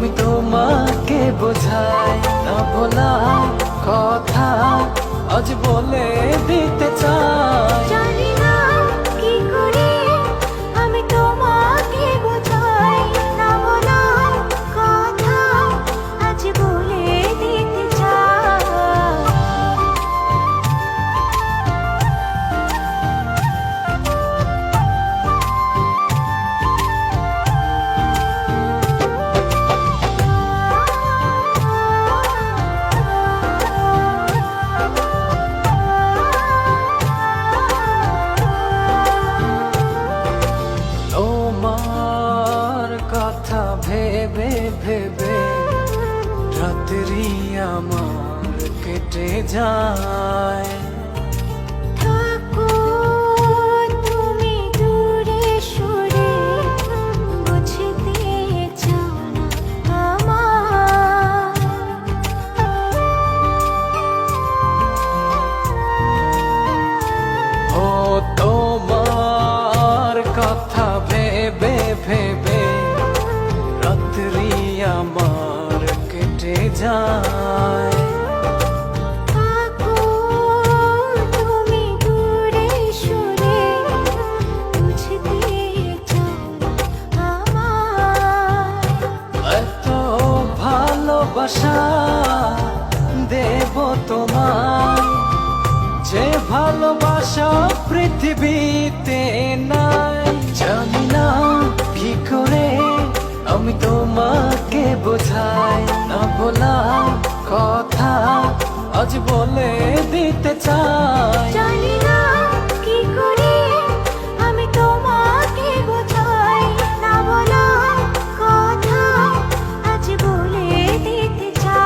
আমি তোমাকে বোঝাই না বলা কথা আজ বলে দিতে চাই। জানি না কি করে আমি তোমাকে বোঝাই, না বলা কথা আজ বলে দিতে চাই। তোমার কথা ভেবে ভেবে রাত্রি আমার কেটে যায়। থাকো তুমি দূরে সরে, বুঝতে চাও না আমার। ও তোমার কথা ভেবে ভেবে রাত্রি আমার কেটে যায়। থাকো তুমি দূরে সরে, বুঝতে চাও না আমার। এত ভালোবাসা দেব তোমায়, যে ভালোবাসা পৃথিবীতে নাই। জানি না কি করে আমি তোমাকে বোঝাই না বলা কথা আজ বলে দিতে চাই। জানি না কি করে আমি তোমাকে বোঝাই, না বলা কথা আজ বলে দিতে চাই।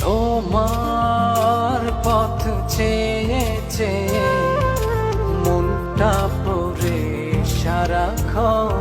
তোমার পথ চেয়ে চেয়ে মনটা পড়ে সারাক্ষণ।